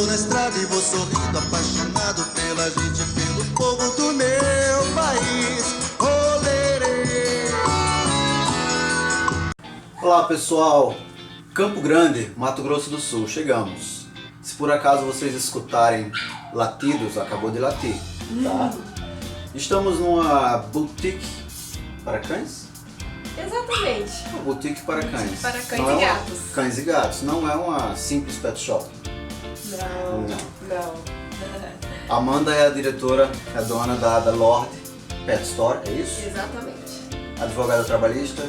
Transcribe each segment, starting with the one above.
tô na estrada e vou sorrindo, apaixonado pela gente, pelo povo do meu país. Olerê. Olá pessoal, Campo Grande, Mato Grosso do Sul, chegamos. Se por acaso vocês escutarem latidos, acabou de latir, tá? Estamos numa boutique para cães? Exatamente. Uma boutique para cães. Para cães Não e é uma- gatos. Cães e gatos, não é uma simples pet shop. Não. Amanda é a diretora, é dona da Lord Pet Store, é isso? Exatamente. Advogada trabalhista.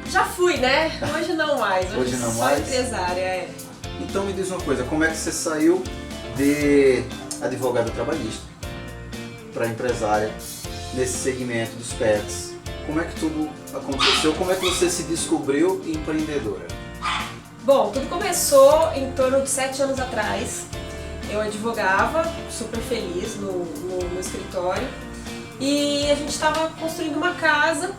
Já fui, né? Hoje não mais. Hoje não sou mais? empresária, é. Então me diz uma coisa, como é que você saiu de advogada trabalhista para empresária nesse segmento dos pets? Como é que tudo aconteceu? Como é que você se descobriu empreendedora? Bom, tudo começou em torno de 7 anos atrás. Eu advogava, super feliz no escritório. E a gente estava construindo uma casa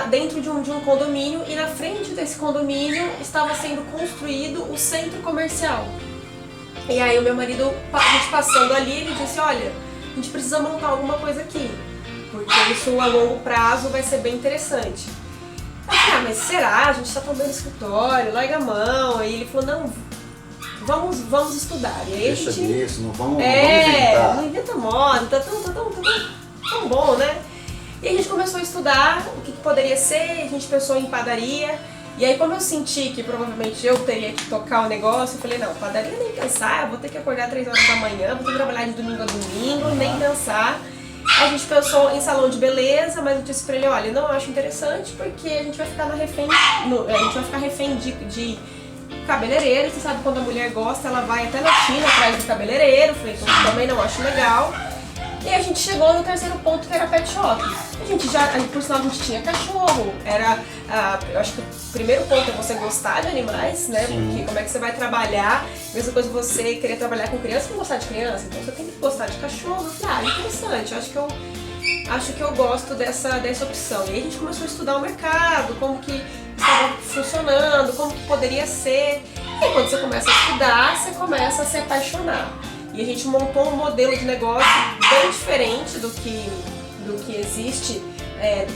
dentro de um condomínio, e na frente desse condomínio estava sendo construído o centro comercial. E aí o meu marido, a gente passando ali, ele disse, olha, a gente precisa montar alguma coisa aqui, porque isso a longo prazo vai ser bem interessante. Eu falei, mas será? A gente está tomando escritório, larga a mão. Aí ele falou, não, vamos estudar. E aí Deixa a gente... disso, não vamos inventar. não inventa moda, tá tão bom, né? E a gente começou a estudar o que poderia ser, a gente pensou em padaria. E aí, como eu senti que provavelmente eu teria que tocar o negócio, eu falei, não, padaria nem pensar, eu vou ter que acordar 3 horas da manhã, vou ter que trabalhar de domingo a domingo, nem pensar. A gente pensou em salão de beleza, mas eu disse pra ele, olha, não, eu acho interessante porque a gente vai ficar refém de cabeleireiro. Você sabe, quando a mulher gosta, ela vai até na China atrás do cabeleireiro. Eu falei, então também não acho legal. E a gente chegou no terceiro ponto, que era pet shop. Por sinal, a gente tinha cachorro. Eu acho que o primeiro ponto é você gostar de animais, né? Sim. Porque como é que você vai trabalhar? Mesma coisa você querer trabalhar com criança e não gostar de criança. Então você tem que gostar de cachorro. Eu falei, interessante. Eu acho que eu gosto dessa opção. E aí a gente começou a estudar o mercado, como que estava funcionando, como que poderia ser. E aí, quando você começa a estudar, você começa a se apaixonar. E a gente montou um modelo de negócio bem diferente do que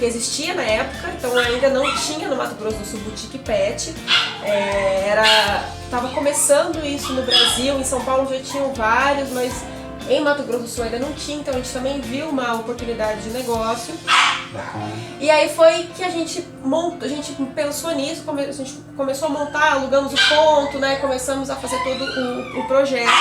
existia na época. Então ainda não tinha no Mato Grosso do Sul boutique pet. Tava começando isso no Brasil, em São Paulo já tinham vários, mas em Mato Grosso do Sul ainda não tinha, então a gente também viu uma oportunidade de negócio. E aí foi que a gente pensou nisso, a gente começou a montar, alugamos o ponto, né? Começamos a fazer todo o projeto.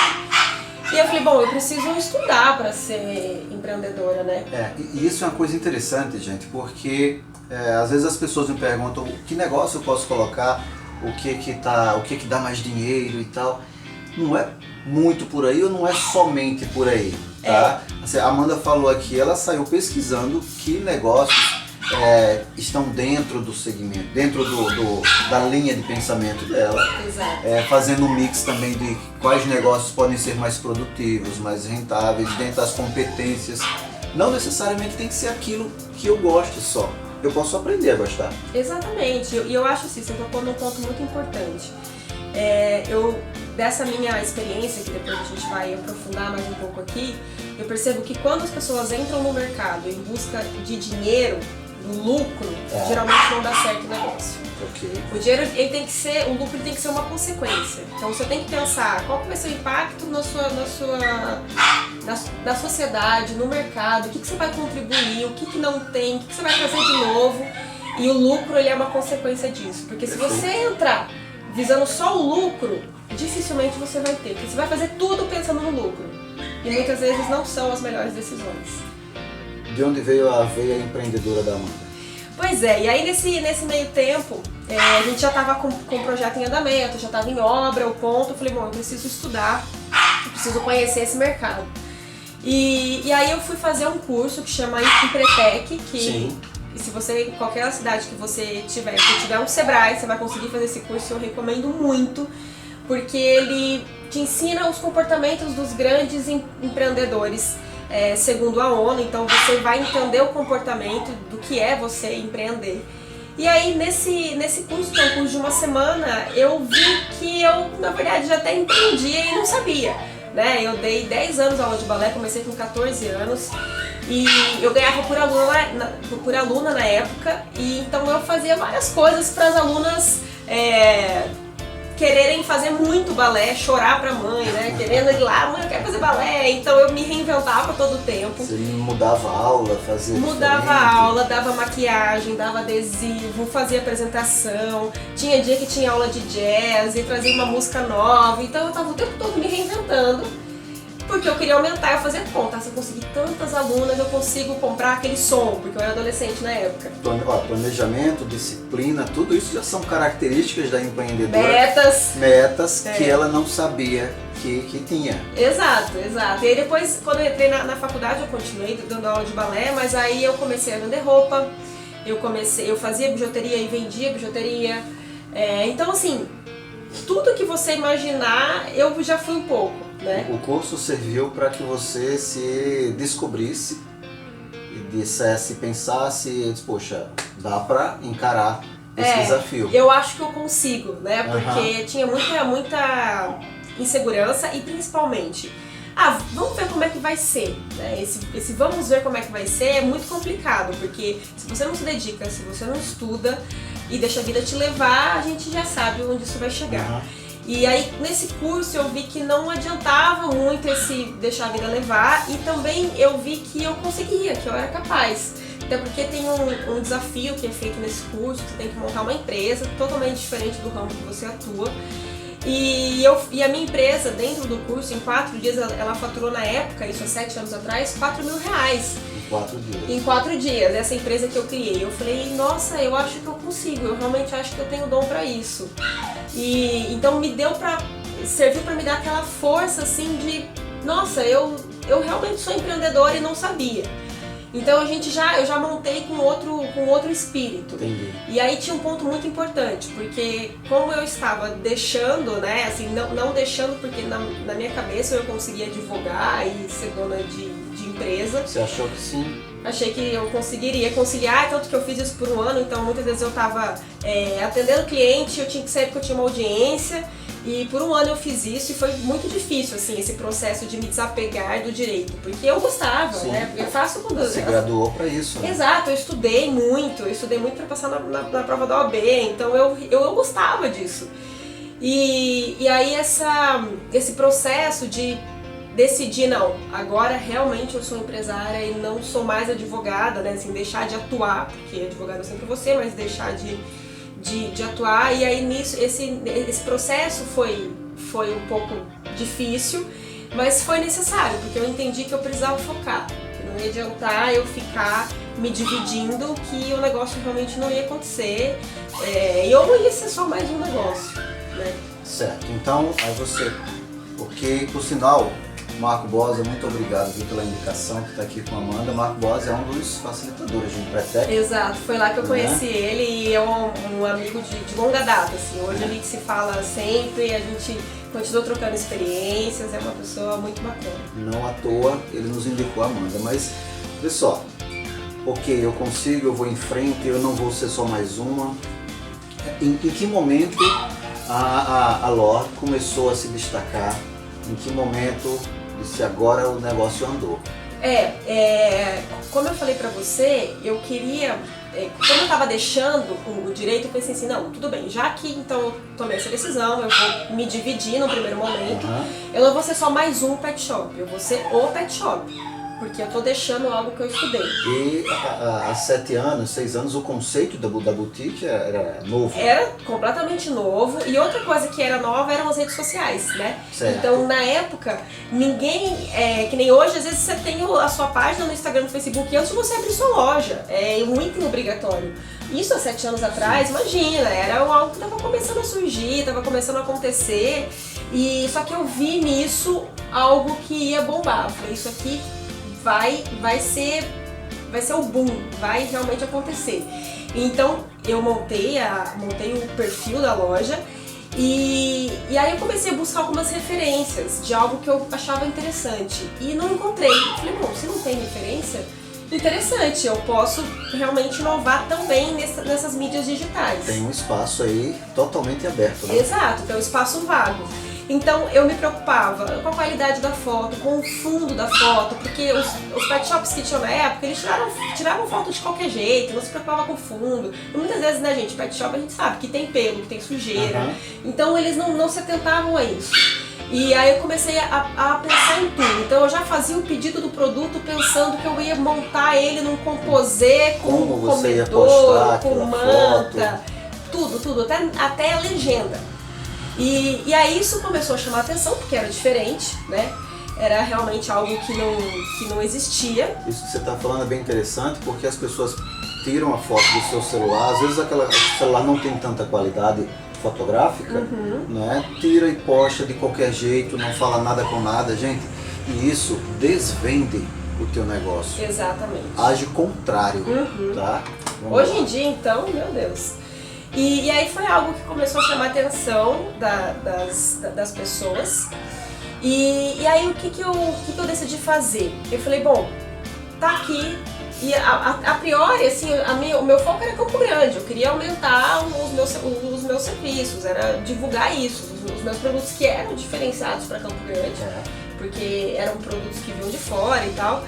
E eu falei, bom, eu preciso estudar para ser empreendedora, né? E isso é uma coisa interessante, gente, porque às vezes as pessoas me perguntam que negócio eu posso colocar, o que dá mais dinheiro e tal. Não é muito por aí ou não é somente por aí, tá? Assim, a Amanda falou aqui, ela saiu pesquisando que negócios estão dentro do segmento, dentro da linha de pensamento dela. Exato. Fazendo um mix também de quais negócios podem ser mais produtivos, mais rentáveis, dentro das competências. Não necessariamente tem que ser aquilo que eu gosto só. Eu posso aprender a gostar. Exatamente. E eu acho assim, você tocou num ponto muito importante. Dessa minha experiência, que depois a gente vai aprofundar mais um pouco aqui, eu percebo que quando as pessoas entram no mercado em busca de dinheiro, do lucro, geralmente não dá certo o negócio. Okay. O dinheiro, o lucro tem que ser uma consequência. Então você tem que pensar qual que vai ser o impacto na sociedade, no mercado, o que você vai contribuir, o que não tem, o que você vai fazer de novo. E o lucro, ele é uma consequência disso. Porque se você entrar visando só o lucro, dificilmente você vai ter. Porque você vai fazer tudo pensando no lucro. E muitas vezes não são as melhores decisões. De onde veio a veia empreendedora da Amanda? Pois é, e aí nesse meio tempo, a gente já estava com o projeto em andamento, já estava em obra, o ponto. Eu falei, bom, eu preciso estudar, eu preciso conhecer esse mercado. E aí eu fui fazer um curso que chama Empretec, que Sim. se você, em qualquer cidade que você tiver, se tiver um Sebrae, você vai conseguir fazer esse curso. Eu recomendo muito, porque ele te ensina os comportamentos dos grandes empreendedores, segundo a ONU. Então você vai entender o comportamento do que é você empreender. E aí nesse curso, que é um curso de uma semana, eu vi que eu, na verdade, já até entendia e não sabia, né? Eu dei 10 anos aula de balé, comecei com 14 anos e eu ganhava por aluna na época, e então eu fazia várias coisas para as alunas quererem fazer muito balé, chorar pra mãe, né? Querendo ir lá, mãe, eu quero fazer balé. Então eu me reinventava todo o tempo. Você mudava a aula, fazia Mudava diferente. a aula, dava maquiagem, dava adesivo, fazia apresentação. Tinha dia que tinha aula de jazz e trazia uma música nova. Então eu tava o tempo todo me reinventando. Porque eu queria aumentar, eu fazia conta. Se eu conseguir tantas alunas, eu consigo comprar aquele som, porque eu era adolescente na época. Planejamento, disciplina, tudo isso já são características da empreendedora. Metas. Que ela não sabia que tinha. Exato. E aí depois, quando eu entrei na faculdade, eu continuei dando aula de balé, mas aí eu comecei a vender roupa, eu fazia bijuteria e vendia bijuteria. Então assim, tudo que você imaginar, eu já fui um pouco. Né? O curso serviu para que você se descobrisse e dissesse, pensasse, poxa, dá para encarar esse desafio. Eu acho que eu consigo, né? Porque tinha muita insegurança e principalmente, vamos ver como é que vai ser, né? Esse vamos ver como é que vai ser é muito complicado, porque se você não se dedica, se você não estuda e deixa a vida te levar, a gente já sabe onde isso vai chegar. E aí, nesse curso, eu vi que não adiantava muito esse deixar a vida levar, e também eu vi que eu conseguia, que eu era capaz. Até porque tem um desafio que é feito nesse curso, você tem que montar uma empresa totalmente diferente do ramo que você atua. E a minha empresa, dentro do curso, em 4 dias, ela faturou na época, isso há 7 anos atrás, R$4 mil. Em 4 dias. Em 4 dias, essa empresa que eu criei. Eu falei, nossa, eu acho que eu consigo, eu realmente acho que eu tenho dom pra isso. E então serviu pra me dar aquela força assim de, nossa, eu realmente sou empreendedora e não sabia. Então eu já montei com outro espírito. Entendi. E aí tinha um ponto muito importante, porque como eu estava deixando, né, assim, não deixando porque na minha cabeça eu conseguia advogar e ser dona de empresa. Você achou que sim? Achei que eu conseguiria conciliar, tanto que eu fiz isso por um ano, então muitas vezes eu estava atendendo cliente, eu tinha que sair porque eu tinha uma audiência, e por um ano eu fiz isso e foi muito difícil, assim, esse processo de me desapegar do direito, porque eu gostava, Sim. né, porque eu faço quando... Você graduou para isso, né? Exato, eu estudei muito para passar na prova da OAB, então eu gostava disso. E aí esse processo de decidir, não, agora realmente eu sou empresária e não sou mais advogada, né, assim, deixar de atuar, porque advogado é sempre você, mas deixar de atuar, e aí nisso, esse processo foi um pouco difícil, mas foi necessário, porque eu entendi que eu precisava focar, que não ia adiantar eu ficar me dividindo, que o negócio realmente não ia acontecer, e eu não ia ser só mais um negócio, né. Certo, então aí você, porque por sinal, Marco Bosa, muito obrigado pela indicação que está aqui com a Amanda. Marco Bosa é um dos facilitadores do Empretec. Exato, foi lá que eu conheci ele e é um amigo de longa data, assim. Hoje a gente se fala sempre, a gente continua trocando experiências, é uma pessoa muito bacana. Não à toa ele nos indicou a Amanda, mas vê só, ok, eu consigo, eu vou em frente, eu não vou ser só mais uma. Em que momento a Lorde começou a se destacar? Em que momento disse agora o negócio andou? Como eu falei pra você, eu queria, como eu tava deixando o direito, eu pensei assim, não, tudo bem, já que então eu tomei essa decisão, eu vou me dividir no primeiro momento, eu não vou ser só mais um pet shop, eu vou ser o pet shop, porque eu tô deixando algo que eu estudei. E há 6 anos, o conceito da boutique era novo? Era completamente novo, e outra coisa que era nova eram as redes sociais, né? Certo. Então, na época, ninguém, que nem hoje, às vezes você tem a sua página no Instagram, no Facebook, antes de você abrir sua loja, é um item obrigatório. Isso há 7 anos atrás, imagina, era algo que estava começando a surgir, estava começando a acontecer, e só que eu vi nisso algo que ia bombar. Eu falei, isso aqui vai ser o boom, vai realmente acontecer. Então eu montei o perfil da loja e aí eu comecei a buscar algumas referências de algo que eu achava interessante e não encontrei. Eu falei, bom, se não tem referência, interessante, eu posso realmente inovar também nessas mídias digitais. Tem um espaço aí totalmente aberto, né? Exato, tem um espaço vago. Então eu me preocupava com a qualidade da foto, com o fundo da foto, porque os pet shops que tinham na época, eles tiravam foto de qualquer jeito, não se preocupavam com o fundo. E muitas vezes, né, gente, pet shop a gente sabe que tem pelo, que tem sujeira, então eles não se atentavam a isso. E aí eu comecei a pensar em tudo. Então eu já fazia o pedido do produto pensando que eu ia montar ele num composê, com um comedor, com manta, tudo, até a legenda. E aí isso começou a chamar a atenção, porque era diferente, né? Era realmente algo que não existia. Isso que você está falando é bem interessante, porque as pessoas tiram a foto do seu celular, às vezes o celular não tem tanta qualidade fotográfica, né? Tira e posta de qualquer jeito, não fala nada com nada, gente. E isso desvende o teu negócio. Exatamente. Age contrário, tá? Hoje em dia, então, meu Deus. E aí foi algo que começou a chamar a atenção das pessoas. E aí o que eu decidi fazer? Eu falei, bom, tá aqui. E a priori, assim, o meu foco era Campo Grande. Eu queria aumentar os meus serviços, era divulgar isso, os meus produtos que eram diferenciados para Campo Grande, porque eram produtos que vinham de fora e tal.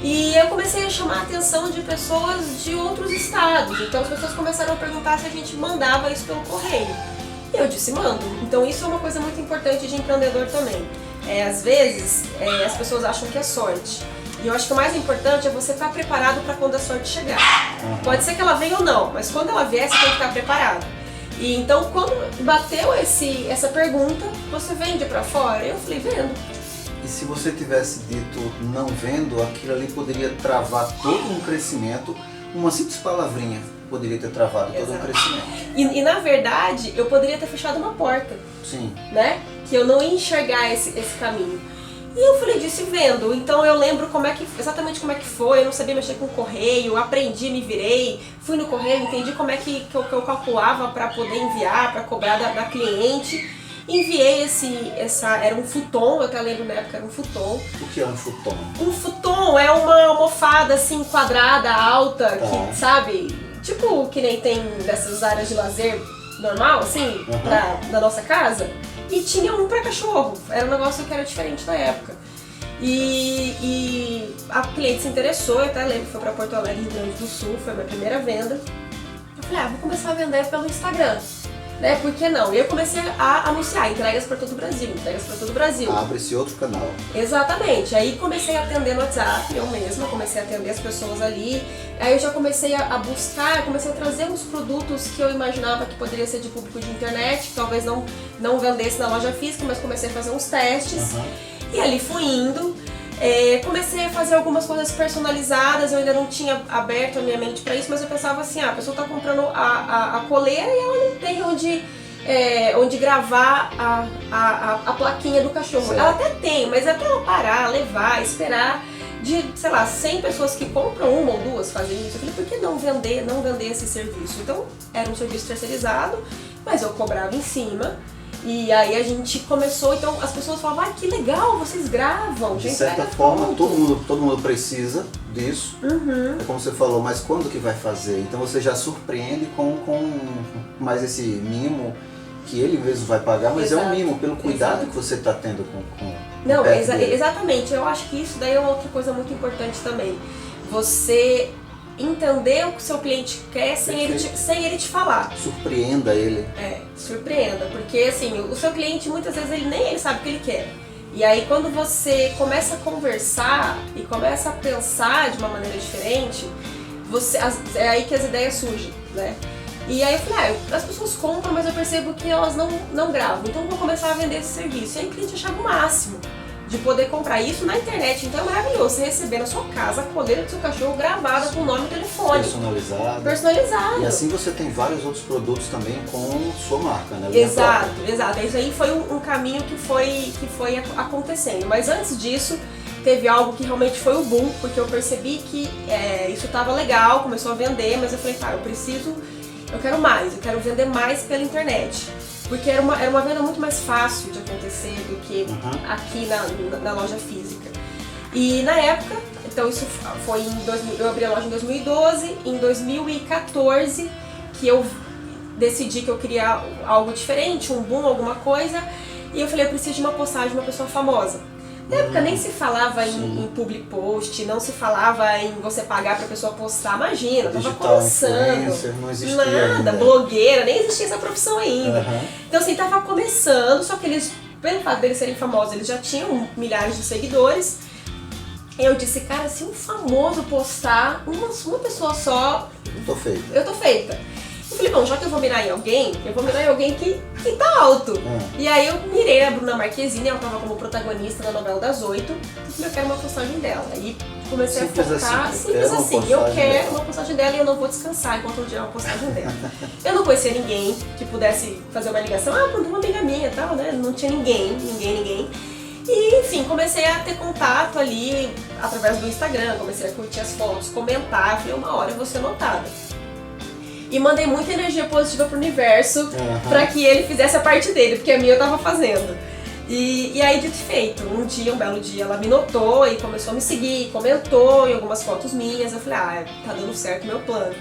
E eu comecei a chamar a atenção de pessoas de outros estados. Então as pessoas começaram a perguntar se a gente mandava isso pelo correio. E eu disse, mando. Então isso é uma coisa muito importante de empreendedor também. Às vezes as pessoas acham que é sorte. E eu acho que o mais importante é você estar preparado para quando a sorte chegar. Pode ser que ela venha ou não, mas quando ela vier, você tem que estar preparado. E então, quando bateu essa pergunta, você vende para fora? Eu falei, vendo. E se você tivesse dito não vendo, aquilo ali poderia travar todo um crescimento, uma simples palavrinha poderia ter travado todo um crescimento. E na verdade, eu poderia ter fechado uma porta. Sim. Né? Que eu não ia enxergar esse caminho. E eu falei, disse vendo. Então eu lembro exatamente como é que foi, eu não sabia mexer com correio, aprendi, me virei, fui no correio, entendi como é que eu calculava para poder enviar, para cobrar da cliente. Enviei era um futon, eu até lembro na época, era um futon. O que é um futon? Um futon é uma almofada assim, quadrada, alta, que, sabe? Tipo que nem tem dessas áreas de lazer normal, assim, da nossa casa. E tinha um pra cachorro, era um negócio que era diferente na época. E a cliente se interessou, eu até lembro que foi pra Porto Alegre, Rio Grande do Sul, foi a minha primeira venda. Eu falei, vou começar a vender pelo Instagram, né? Por que não? E eu comecei a anunciar entregas pra todo o Brasil, Abre-se outro canal. Exatamente, aí comecei a atender no WhatsApp, eu mesma comecei a atender as pessoas ali. Aí eu já comecei a buscar, comecei a trazer uns produtos que eu imaginava que poderia ser de público de internet, que talvez não vendesse na loja física, mas comecei a fazer uns testes. E ali fui indo, comecei a fazer algumas coisas personalizadas, eu ainda não tinha aberto a minha mente para isso, mas eu pensava assim, a pessoa está comprando a coleira e ela não tem onde gravar a plaquinha do cachorro. Certo. Ela até tem, mas até ela parar, levar, esperar de, sei lá, 100 pessoas que compram uma ou duas fazem isso. Eu falei, por que não vender esse serviço? Então, era um serviço terceirizado, mas eu cobrava em cima. E aí a gente começou, então as pessoas falavam, que legal, vocês gravam. De certa forma, todo mundo precisa disso. É como você falou, mas quando que vai fazer? Então você já surpreende com mais esse mimo que ele mesmo vai pagar, mas é um mimo pelo cuidado que você está tendo com Não, exatamente. Eu acho que isso daí é uma outra coisa muito importante também. Você entender o que o seu cliente quer sem ele te falar. Surpreenda ele. Surpreenda, porque assim, o seu cliente muitas vezes ele sabe o que ele quer. E aí quando você começa a conversar e começa a pensar de uma maneira diferente, é aí que as ideias surgem, né? E aí eu falei, as pessoas compram, mas eu percebo que elas não gravam, então eu vou começar a vender esse serviço. E aí o cliente achava o máximo de poder comprar isso na internet, então é maravilhoso você receber na sua casa a coleira do seu cachorro gravada com nome e telefone. Personalizado. E assim você tem vários outros produtos também com sua marca, né? Exato. Isso aí foi um caminho que foi acontecendo. Mas antes disso, teve algo que realmente foi o boom, porque eu percebi que isso estava legal, começou a vender, mas eu falei, eu quero mais, eu quero vender mais pela internet. Porque era uma venda muito mais fácil de acontecer do que aqui na loja física. E na época Então isso foi em 2000, eu abri a loja em 2012, em 2014 que eu decidi que eu queria algo diferente, um boom, alguma coisa, e eu falei, eu preciso de uma postagem de uma pessoa famosa. Na época nem se falava em public post, não se falava em você pagar pra pessoa postar, imagina, tava Digital começando. influencer não existia nada, ainda. blogueira, nem existia essa profissão ainda. Uhum. Então assim, tava começando, só que eles, pelo fato deles serem famosos, eles já tinham milhares de seguidores. Eu disse, cara, se um famoso postar uma pessoa só, Tô feito. eu tô feita. Eu falei, bom, já que eu vou mirar em alguém, eu vou mirar em alguém que tá alto. E aí eu mirei a Bruna Marquezine, ela tava como protagonista da novela das 8. Eu falei, eu quero uma postagem dela. Aí comecei Simples a focar, assim, simples assim, eu quero dela. uma postagem dela e eu não vou descansar enquanto eu tiver uma postagem dela. Eu não conhecia ninguém que pudesse fazer uma ligação, Bruna, uma amiga minha e tal, né? Não tinha ninguém. E enfim, comecei a ter contato ali através do Instagram, comecei a curtir as fotos, comentar, falei, uma hora eu vou ser notada. E mandei muita energia positiva pro universo pra que ele fizesse a parte dele, porque a minha eu tava fazendo. E aí, dito e feito, um belo dia, ela me notou e começou a me seguir, comentou em algumas fotos minhas. Eu falei, tá dando certo o meu plano.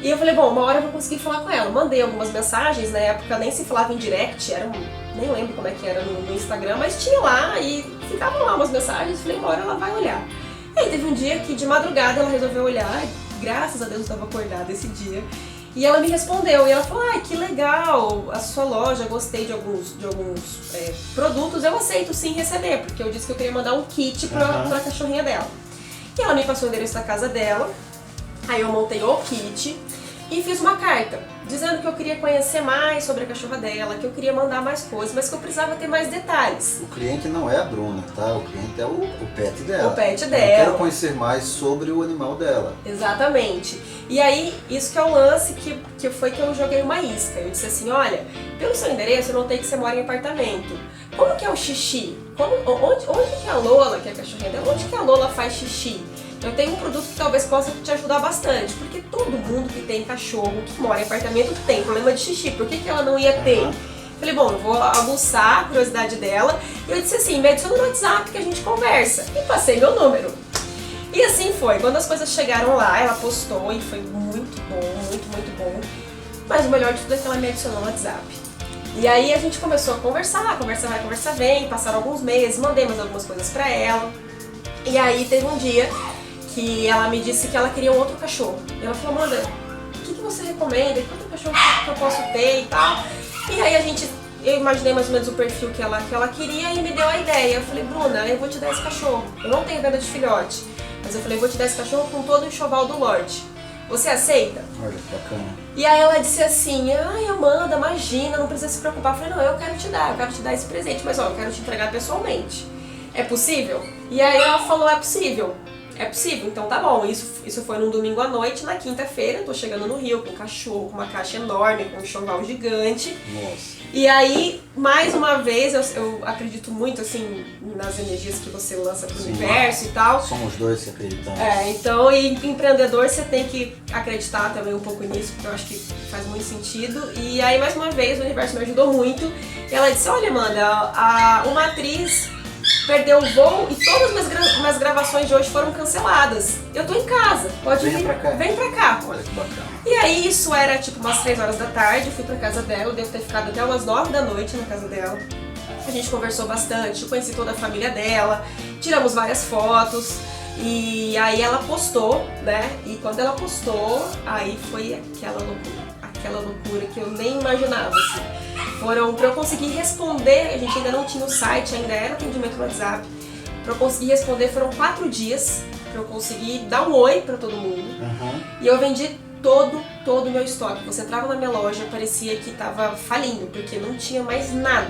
E eu falei, bom, uma hora eu vou conseguir falar com ela. Mandei algumas mensagens, na época nem se falava em direct, nem lembro como é que era no Instagram, mas tinha lá e ficavam lá umas mensagens. Falei, uma hora ela vai olhar. E aí teve um dia que de madrugada ela resolveu olhar, graças a Deus eu estava acordada esse dia. E ela me respondeu, e ela falou, que legal, a sua loja, gostei de alguns produtos, eu aceito sim receber, porque eu disse que eu queria mandar um kit pra cachorrinha dela. E ela me passou o endereço da casa dela, aí eu montei o kit e fiz uma carta, dizendo que eu queria conhecer mais sobre a cachorra dela, que eu queria mandar mais coisas, mas que eu precisava ter mais detalhes. O cliente não é a Bruna, tá? O cliente é o pet dela. O pet Eu dela. quero conhecer mais sobre o animal dela. Exatamente. E aí, isso que é o lance que foi que eu joguei uma isca. Eu disse assim, olha, pelo seu endereço eu notei que você mora em apartamento. Como que é o xixi? Onde que a Lola, que é a cachorrinha dela, onde que a Lola faz xixi? Eu tenho um produto que talvez possa te ajudar bastante, porque todo mundo que tem cachorro, que mora em apartamento, tem problema de xixi. Por que ela não ia ter? Falei, bom, eu vou aguçar a curiosidade dela. E eu disse assim, me adiciona no WhatsApp que a gente conversa. E passei meu número. E assim foi. Quando as coisas chegaram lá, ela postou e foi muito bom, muito bom. Mas o melhor de tudo é que ela me adicionou no WhatsApp. E aí a gente começou a conversar, conversa vai, conversa vem. Passaram alguns meses, mandei mais algumas coisas pra ela. E aí teve um dia que ela me disse que ela queria um outro cachorro. E ela falou, Amanda, o que você recomenda? Quanto cachorro que eu posso ter e tal? E aí eu imaginei mais ou menos o perfil que ela queria e me deu a ideia. Eu falei, Bruna, eu vou te dar esse cachorro. Eu não tenho venda de filhote, mas eu falei, vou te dar esse cachorro com todo o enxoval do Lorde. Você aceita? Olha que bacana. E aí ela disse assim, Amanda, imagina, não precisa se preocupar. Eu falei, não, eu quero te dar esse presente, mas eu quero te entregar pessoalmente. É possível? E aí ela falou, é possível. É possível, então tá bom. Isso foi num domingo à noite, na quinta-feira, eu tô chegando no Rio com um cachorro, com uma caixa enorme, com um enxoval gigante. Nossa. E aí, mais uma vez, eu acredito muito assim nas energias que você lança pro universo e tal. Somos dois que acreditamos. Então, e empreendedor você tem que acreditar também um pouco nisso, porque eu acho que faz muito sentido. E aí, mais uma vez, o universo me ajudou muito. E ela disse, olha, Amanda, uma atriz perdeu o voo e todas as minhas gravações de hoje foram canceladas. Eu tô em casa, pode vir pra cá. Vem pra cá. Olha que bacana. E aí isso era tipo umas 3 horas da tarde, eu fui pra casa dela, eu devo ter ficado até umas 9 da noite na casa dela. A gente conversou bastante, eu conheci toda a família dela, tiramos várias fotos e aí ela postou, né? E quando ela postou, aí foi aquela loucura que eu nem imaginava, assim. Foram, pra eu conseguir responder, a gente ainda não tinha o site, ainda era atendimento no WhatsApp. Pra eu conseguir responder foram 4 dias, pra eu conseguir dar um oi pra todo mundo. E eu vendi todo o meu estoque. Você entrava na minha loja, parecia que tava falindo, porque não tinha mais nada.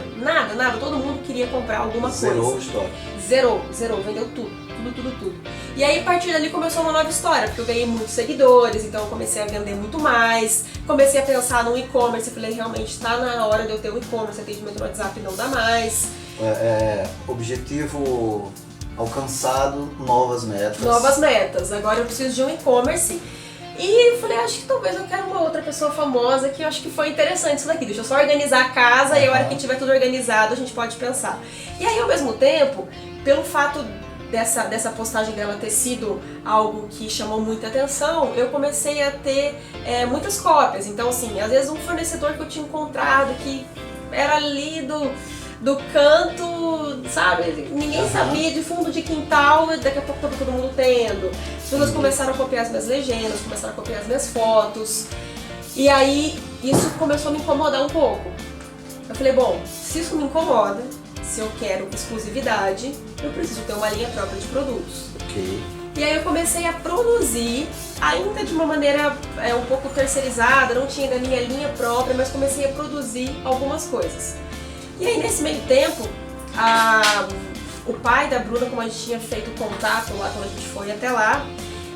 Todo mundo queria comprar alguma coisa. Zerou o estoque. Zerou, vendeu tudo. E aí, a partir dali, começou uma nova história, porque eu ganhei muitos seguidores, então eu comecei a vender muito mais, comecei a pensar no e-commerce, falei, realmente tá na hora de eu ter um e-commerce, atendimento no WhatsApp não dá mais. Objetivo alcançado, novas metas. Agora eu preciso de um e-commerce. E eu falei, acho que talvez eu quero uma outra pessoa famosa, que eu acho que foi interessante isso daqui. Deixa eu só organizar a casa e a hora que tiver tudo organizado a gente pode pensar. E aí, ao mesmo tempo, pelo fato dessa postagem dela ter sido algo que chamou muita atenção, eu comecei a ter muitas cópias. Então, assim, às vezes um fornecedor que eu tinha encontrado que era ali do canto, sabe? Ninguém sabia, de fundo de quintal, daqui a pouco todo mundo tendo. As pessoas começaram a copiar as minhas legendas, começaram a copiar as minhas fotos. E aí, isso começou a me incomodar um pouco. Eu falei, bom, se isso me incomoda, se eu quero exclusividade, eu preciso ter uma linha própria de produtos. Ok. E aí eu comecei a produzir, ainda de uma maneira um pouco terceirizada, não tinha ainda minha linha própria, mas comecei a produzir algumas coisas. E aí nesse meio tempo, o pai da Bruna, como a gente tinha feito contato lá quando a gente foi até lá,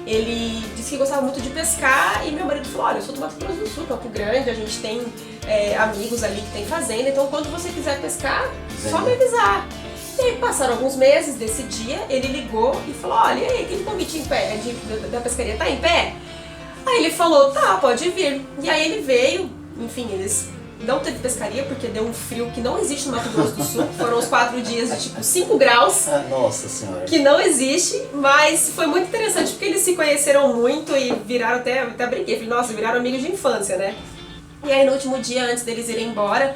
ele disse que gostava muito de pescar e meu marido falou, olha, eu sou do Mato Grosso do Sul, Campo Grande, a gente tem amigos ali que tem fazenda, então quando você quiser pescar, só me avisar. E aí passaram alguns meses desse dia, ele ligou e falou, olha, e aí, aquele convite em pé da pescaria tá em pé? Aí ele falou, tá, pode vir. E aí ele veio, enfim, eles não teve pescaria porque deu um frio que não existe no Mato Grosso do Sul, foram uns 4 dias de tipo 5 graus. Nossa senhora. Que não existe, mas foi muito interessante porque eles se conheceram muito e viraram até brinquei, falei, nossa, viraram amigos de infância, né? E aí no último dia, antes deles irem embora,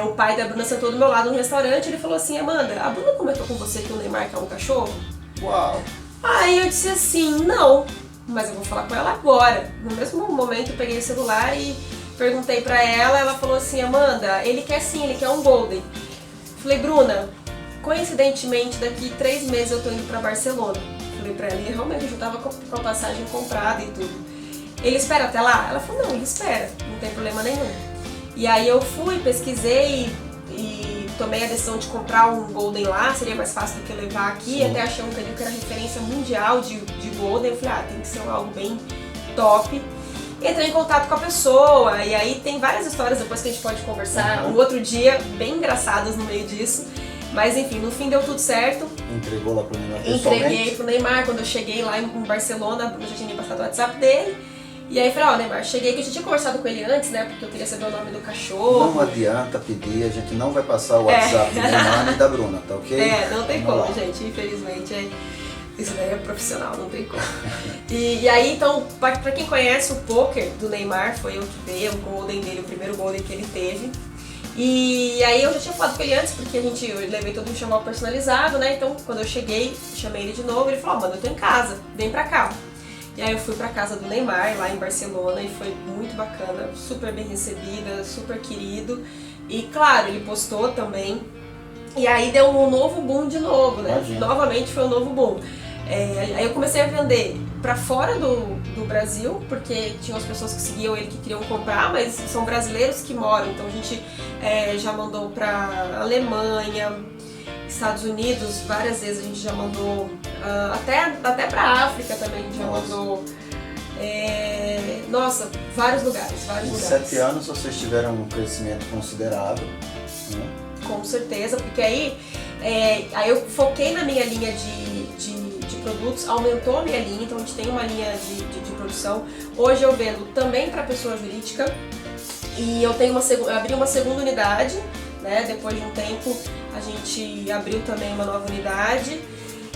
o pai da Bruna sentou do meu lado no restaurante e ele falou assim, Amanda, a Bruna comentou com você que o Neymar quer um cachorro? Uau! Aí eu disse assim, não, mas eu vou falar com ela agora. No mesmo momento eu peguei o celular e perguntei pra ela, ela falou assim, Amanda, ele quer sim, ele quer um Golden. Falei, Bruna, coincidentemente daqui 3 meses eu tô indo pra Barcelona. Falei pra ela, e realmente eu já tava com a passagem comprada e tudo. Ele espera até lá? Ela falou, não, ele espera, não tem problema nenhum. E aí eu fui, pesquisei e tomei a decisão de comprar um Golden lá, seria mais fácil do que levar aqui. Até achei um canil que era referência mundial de Golden. Eu falei, tem que ser algo bem top. Entrei em contato com a pessoa e aí tem várias histórias depois que a gente pode conversar um outro dia, bem engraçadas no meio disso. Mas enfim, no fim deu tudo certo. Entregou lá pro Neymar pessoalmente? Entreguei pro Neymar, quando eu cheguei lá em Barcelona, eu já tinha me passado o WhatsApp dele. E aí falei, Neymar, cheguei que eu já tinha conversado com ele antes, né, porque eu queria saber o nome do cachorro. Não adianta pedir, a gente não vai passar o WhatsApp do Neymar nem da Bruna, tá ok? Não tem como, gente, infelizmente. Isso daí é profissional, não tem como. E aí, então, pra quem conhece o poker do Neymar, foi eu que dei o Golden dele, o primeiro Golden que ele teve. E aí eu já tinha falado com ele antes, porque eu levei todo um enxoval personalizado, né, então quando eu cheguei, chamei ele de novo, ele falou, mano, eu tô em casa, vem pra cá. E aí eu fui pra casa do Neymar, lá em Barcelona, e foi muito bacana, super bem recebida, super querido. E claro, ele postou também. E aí deu um novo boom de novo, né? Imagina. Novamente foi um novo boom. Aí eu comecei a vender pra fora do Brasil, porque tinham as pessoas que seguiam ele que queriam comprar, mas são brasileiros que moram. Então a gente já mandou pra Alemanha, Estados Unidos, várias vezes a gente já mandou, até pra África também a gente já mandou, vários lugares, Em 7 anos vocês tiveram um crescimento considerável, né? Com certeza, porque aí eu foquei na minha linha de produtos, aumentou a minha linha, então a gente tem uma linha de produção. Hoje eu vendo também para pessoa jurídica e eu abri uma segunda unidade, né? Depois de um tempo a gente abriu também uma nova unidade.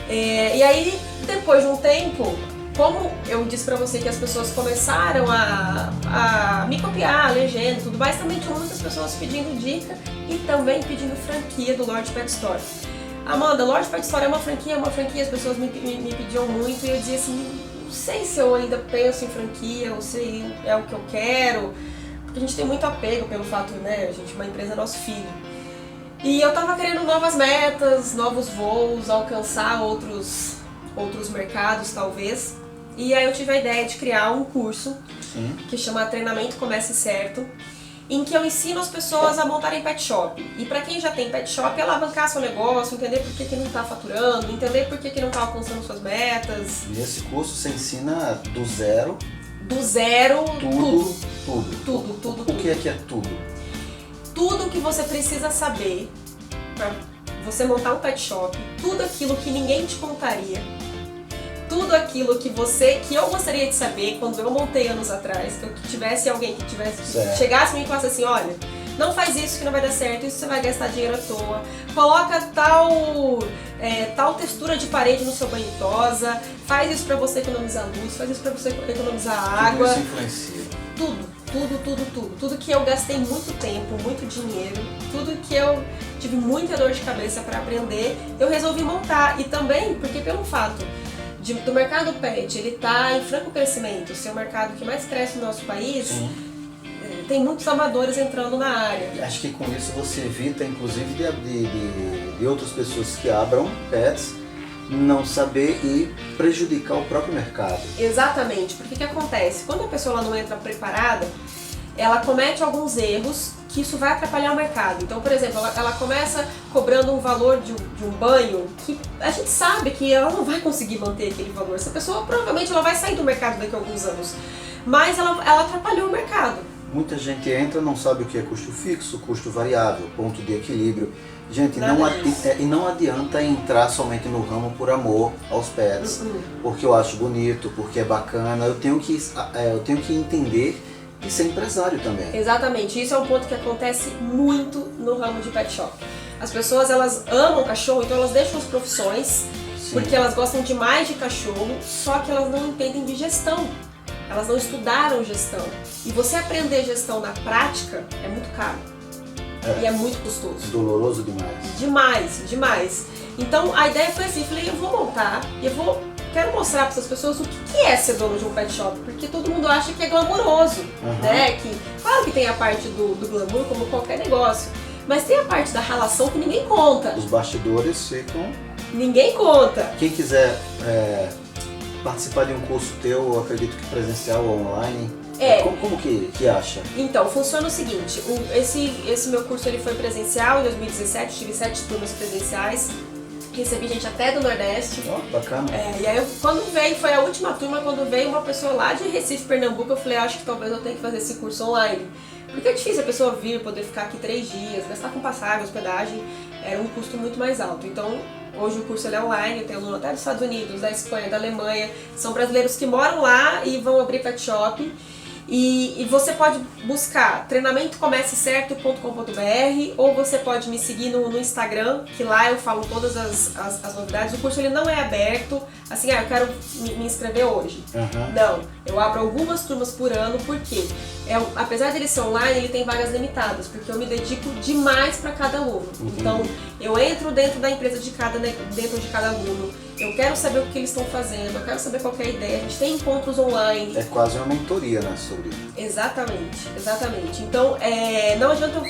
E aí, depois de um tempo, como eu disse pra você que as pessoas começaram a me copiar, a legenda e tudo mais, também tinha muitas pessoas pedindo dica e também pedindo franquia do Lord Pet Store. Amanda, Lord Pet Store é uma franquia, as pessoas me pediam muito e eu dizia assim, não sei se eu ainda penso em franquia ou se é o que eu quero, porque a gente tem muito apego pelo fato, né, a gente, uma empresa é nosso filho. E eu tava querendo novas metas, novos voos, alcançar outros mercados talvez. E aí eu tive a ideia de criar um curso que chama Treinamento Comece Certo, em que eu ensino as pessoas a montarem pet shop. E para quem já tem pet shop, alavancar seu negócio, entender por que não tá faturando, entender por que não tá alcançando suas metas. Nesse curso você ensina do zero. Do zero, tudo. O que é tudo? Tudo que você precisa saber para você montar um pet shop, tudo aquilo que ninguém te contaria, tudo aquilo que eu gostaria de saber quando eu montei anos atrás, que eu tivesse alguém que chegasse e me falasse assim, olha, não faz isso que não vai dar certo, isso você vai gastar dinheiro à toa, coloca tal textura de parede no seu banho tosa, faz isso pra você economizar luz, faz isso pra você economizar água. Tudo isso influencia. Tudo que eu gastei muito tempo, muito dinheiro, tudo que eu tive muita dor de cabeça para aprender, eu resolvi montar. E também porque pelo fato do mercado pet, ele tá em franco crescimento, ser o mercado que mais cresce no nosso país, tem muitos amadores entrando na área. Acho que com isso você evita, inclusive, de outras pessoas que abram pets não saber e prejudicar o próprio mercado. Exatamente, porque o que acontece? Quando a pessoa ela não entra preparada, ela comete alguns erros que isso vai atrapalhar o mercado. Então, por exemplo, ela começa cobrando um valor de um banho que a gente sabe que ela não vai conseguir manter aquele valor. Essa pessoa provavelmente ela vai sair do mercado daqui a alguns anos, mas ela atrapalhou o mercado. Muita gente entra e não sabe o que é custo fixo, custo variável, ponto de equilíbrio. Gente, não adianta entrar somente no ramo por amor aos pets, porque eu acho bonito, porque é bacana. Eu tenho que entender e ser empresário também. Exatamente, isso é um ponto que acontece muito no ramo de pet shop. As pessoas elas amam cachorro, então elas deixam as profissões, porque elas gostam demais de cachorro, só que elas não entendem de gestão. Elas não estudaram gestão. E você aprender gestão na prática é muito caro. E é muito custoso. Doloroso demais. Demais. Então a ideia foi assim, eu falei, eu vou montar e quero mostrar para essas pessoas o que é ser dono de um pet shop, porque todo mundo acha que é glamouroso, né? Claro que tem a parte do glamour, como qualquer negócio, mas tem a parte da relação que ninguém conta. Os bastidores ficam... Ninguém conta. Quem quiser participar de um curso teu, eu acredito que presencial ou online, como que acha? Então, funciona o seguinte, esse meu curso ele foi presencial em 2017, tive 7 turmas presenciais, recebi gente até do Nordeste. Bacana. E aí quando veio, foi a última turma, quando veio uma pessoa lá de Recife, Pernambuco, eu falei, acho que talvez eu tenha que fazer esse curso online. Porque é difícil a pessoa vir, poder ficar aqui 3 dias, gastar com passagem, hospedagem, era um custo muito mais alto. Então, hoje o curso ele é online, eu tenho aluno até dos Estados Unidos, da Espanha, da Alemanha, são brasileiros que moram lá e vão abrir pet shop. E você pode buscar treinamentocomececerto.com.br ou você pode me seguir no Instagram, que lá eu falo todas as novidades. O curso ele não é aberto, assim, eu quero me inscrever hoje. Não, eu abro algumas turmas por ano, porque apesar dele ser online, ele tem vagas limitadas, porque eu me dedico demais para cada aluno. Então, eu entro dentro da empresa dentro de cada aluno, eu quero saber o que eles estão fazendo, eu quero saber qual que é a ideia, a gente tem encontros online. É quase uma mentoria, né, sobre isso. Exatamente. Então, não adianta eu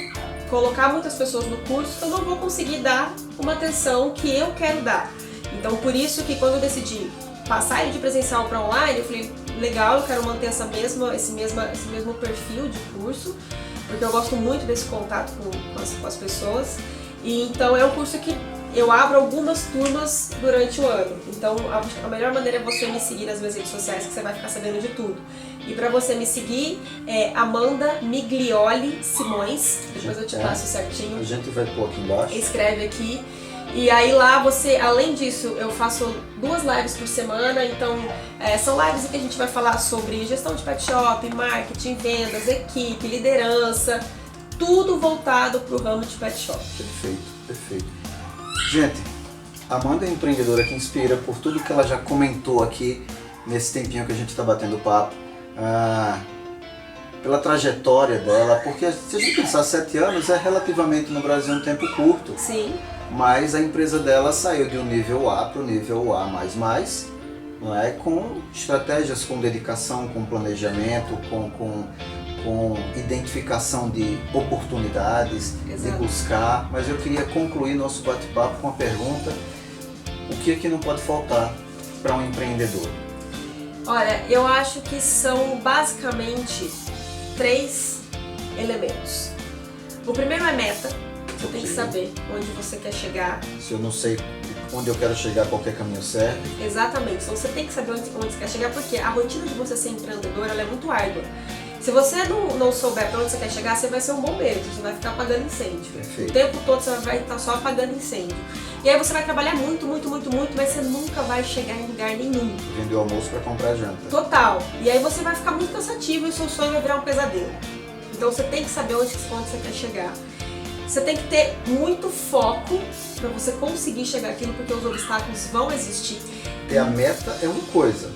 colocar muitas pessoas no curso, eu não vou conseguir dar uma atenção que eu quero dar. Então, por isso que quando eu decidi passar ele de presencial para online, eu falei, legal, eu quero manter esse mesmo perfil de curso, porque eu gosto muito desse contato com as pessoas. E então é um curso que eu abro algumas turmas durante o ano. Então a melhor maneira é você me seguir nas minhas redes sociais, que você vai ficar sabendo de tudo. E para você me seguir é Amanda Miglioli Simões, depois eu te passo certinho. A gente vai pôr aqui embaixo. Escreve aqui. E aí lá você, além disso, eu faço 2 lives por semana, então são lives em que a gente vai falar sobre gestão de pet shop, marketing, vendas, equipe, liderança, tudo voltado para o ramo de pet shop. Perfeito. Gente, a Amanda é empreendedora que inspira por tudo que ela já comentou aqui nesse tempinho que a gente está batendo papo, pela trajetória dela, porque se a gente pensar 7 anos é relativamente no Brasil um tempo curto. Sim. Mas a empresa dela saiu de um nível A para o nível A++, não é? Com estratégias, com dedicação, com planejamento, com identificação de oportunidades, de buscar. Mas eu queria concluir nosso bate-papo com a pergunta: o que é que não pode faltar para um empreendedor? Olha, eu acho que são basicamente 3 elementos. O primeiro é meta. Você tem que saber onde você quer chegar. Se eu não sei onde eu quero chegar, qualquer caminho serve. Exatamente. Então você tem que saber onde você quer chegar, porque a rotina de você ser empreendedor ela é muito árdua. Se você não souber para onde você quer chegar, você vai ser um bombeiro, você vai ficar apagando incêndio. Perfeito. O tempo todo você vai estar só apagando incêndio. E aí você vai trabalhar muito, mas você nunca vai chegar em lugar nenhum. Vender o almoço para comprar a janta. Total. E aí você vai ficar muito cansativo e o seu sonho vai virar um pesadelo. Então você tem que saber onde você quer chegar. Você tem que ter muito foco para você conseguir chegar aquilo, porque os obstáculos vão existir. E a meta é uma coisa,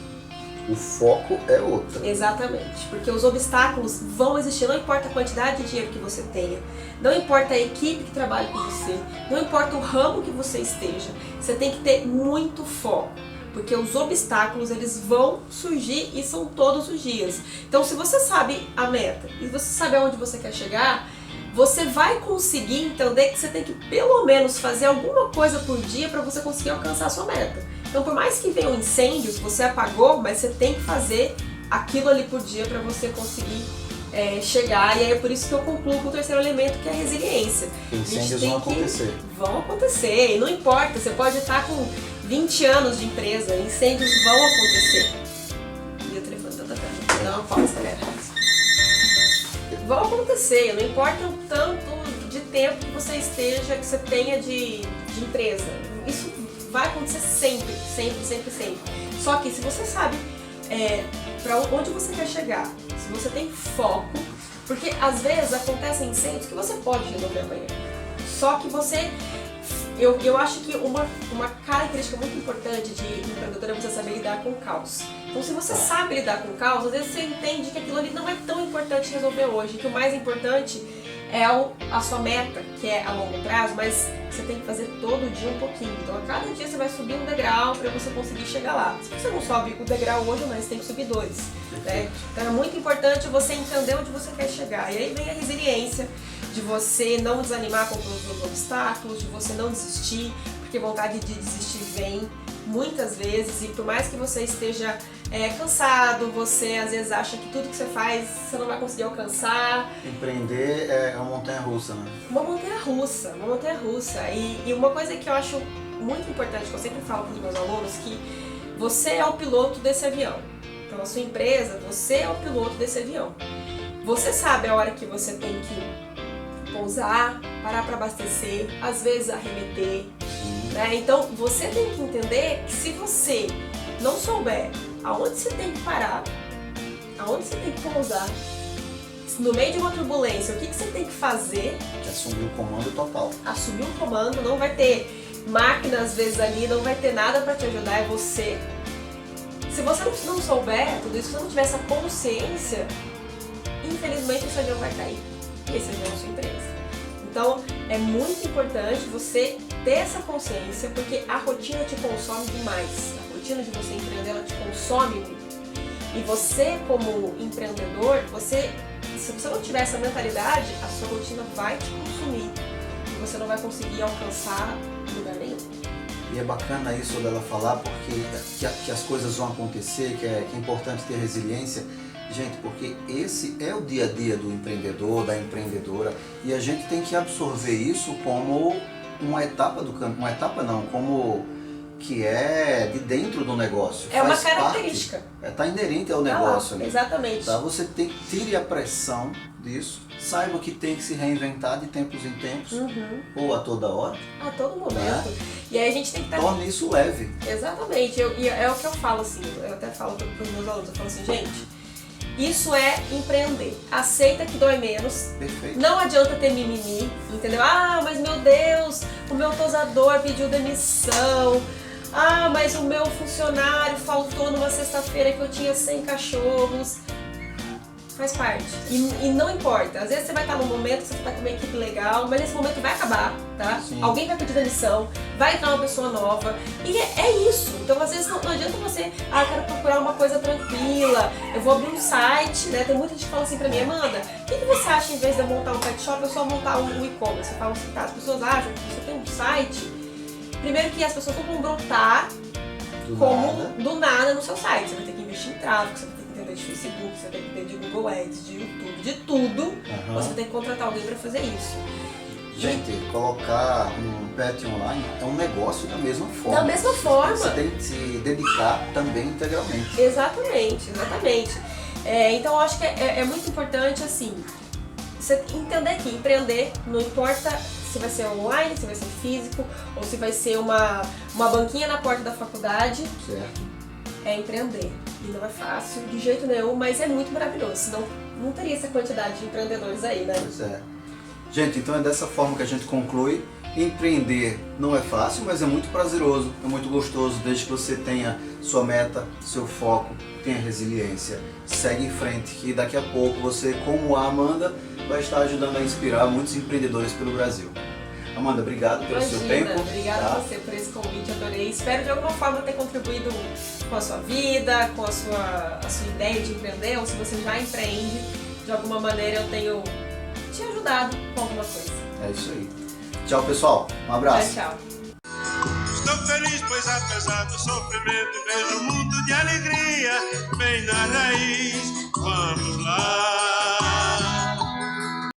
o foco é outra. Exatamente, porque os obstáculos vão existir, não importa a quantidade de dinheiro que você tenha, não importa a equipe que trabalha com você, não importa o ramo que você esteja, você tem que ter muito foco, porque os obstáculos eles vão surgir e são todos os dias. Então se você sabe a meta e você sabe aonde você quer chegar, você vai conseguir entender que você tem que pelo menos fazer alguma coisa por dia para você conseguir alcançar a sua meta. Então por mais que venham incêndios, você apagou, mas você tem que fazer aquilo ali por dia para você conseguir chegar. E aí é por isso que eu concluo com o terceiro elemento, que é a resiliência. Incêndios vão acontecer. Vão acontecer, e não importa, você pode estar com 20 anos de empresa, incêndios vão acontecer. E o telefone tá tocando, dá uma pausa, galera. Vão acontecer, não importa o tanto de tempo que você esteja, que você tenha de empresa. Isso vai acontecer sempre, sempre, sempre, sempre. Só que se você sabe para onde você quer chegar, se você tem foco, porque às vezes acontecem incêndios que você pode resolver amanhã. Só que você... Eu acho que uma característica muito importante de empreendedor é você saber lidar com o caos. Então se você sabe lidar com o caos, às vezes você entende que aquilo ali não é tão importante resolver hoje, que o mais importante é a sua meta, que é a longo prazo, mas você tem que fazer todo dia um pouquinho. Então a cada dia você vai subir um degrau para você conseguir chegar lá. Se você não sobe o degrau hoje, mas você tem que subir 2. Né? Então é muito importante você entender onde você quer chegar. E aí vem a resiliência, de você não desanimar com os obstáculos, de você não desistir, porque vontade de desistir vem muitas vezes, e por mais que você esteja cansado, você às vezes acha que tudo que você faz você não vai conseguir alcançar. Empreender é uma montanha-russa, né? Uma montanha-russa, uma montanha-russa. E uma coisa que eu acho muito importante, que eu sempre falo para os meus alunos, que você é o piloto desse avião. Então a sua empresa, você é o piloto desse avião. Você sabe a hora que você tem que pousar, parar para abastecer, às vezes arremeter, né? Então você tem que entender que se você não souber aonde você tem que parar, aonde você tem que pousar, no meio de uma turbulência, o que você tem que fazer? Que assumir o comando total. Assumir o comando, não vai ter máquina às vezes ali, não vai ter nada para te ajudar, é você. Se você não souber tudo isso, se você não tiver essa consciência, infelizmente o seu avião vai cair. E esse avião é a sua empresa. Então é muito importante você ter essa consciência, porque a rotina te consome demais. A rotina de você empreender, ela te consome muito. E você, como empreendedor, se você não tiver essa mentalidade, a sua rotina vai te consumir. E você não vai conseguir alcançar lugar nenhum. E é bacana isso dela falar, porque que as coisas vão acontecer, que é importante ter resiliência. Gente, porque esse é o dia a dia do empreendedor, da empreendedora, e a gente tem que absorver isso como uma etapa do caminho, uma etapa não, como que é de dentro do negócio. É uma característica. Está inerente ao negócio ali. Exatamente. Tá? Você tire a pressão disso, saiba que tem que se reinventar de tempos em tempos, ou a toda hora. A todo momento. E aí a gente tem que estar... Torne isso leve. Exatamente. E é o que eu falo assim, eu até falo para os meus alunos, eu falo assim, gente, isso é empreender. Aceita que dói menos. Perfeito. Não adianta ter mimimi, entendeu? Ah, mas meu Deus, o meu tosador pediu demissão. Ah, mas o meu funcionário faltou numa sexta-feira que eu tinha 100 cachorros. Faz parte. E não importa. Às vezes você vai estar num momento que você está com uma equipe legal, mas esse momento vai acabar, tá? Sim. Alguém vai pedir demissão, vai entrar uma pessoa nova. E é isso. Então, às vezes, não adianta você, eu quero procurar uma coisa tranquila, eu vou abrir um site, né? Tem muita gente que fala assim pra mim, Amanda, o que você acha, em vez de eu montar um pet shop, eu só montar um e-commerce? Eu falo assim, tá, as pessoas acham que você tem um site, primeiro que as pessoas não vão brotar do nada no seu site. Você vai ter que investir em tráfego, você vai ter que entender de Facebook, você vai ter que entender de Google Ads, de YouTube, de tudo. Você vai ter que contratar alguém para fazer isso. Gente, colocar um pet online é um negócio da mesma forma. Da mesma forma. Você tem que se dedicar também integralmente. Exatamente, exatamente. Então eu acho que é muito importante assim, você entender que empreender não importa se vai ser online, se vai ser físico, ou se vai ser uma banquinha na porta da faculdade. Certo. É empreender. E não é fácil de jeito nenhum, mas é muito maravilhoso. Senão não teria essa quantidade de empreendedores aí, né? Pois é. Gente, então é dessa forma que a gente conclui. Empreender não é fácil, mas é muito prazeroso, é muito gostoso, desde que você tenha sua meta, seu foco, tenha resiliência. Segue em frente, que daqui a pouco você, como a Amanda, vai estar ajudando a inspirar muitos empreendedores pelo Brasil. Amanda, obrigado pelo seu tempo. Obrigada a você por esse convite, adorei. Espero de alguma forma ter contribuído com a sua vida, com a sua ideia de empreender, ou se você já empreende, de alguma maneira eu tenho te ajudado com alguma coisa. É isso aí. Tchau, pessoal. Um abraço. Tchau. Estou feliz, pois apesar do sofrimento vejo um mundo de alegria bem na raiz.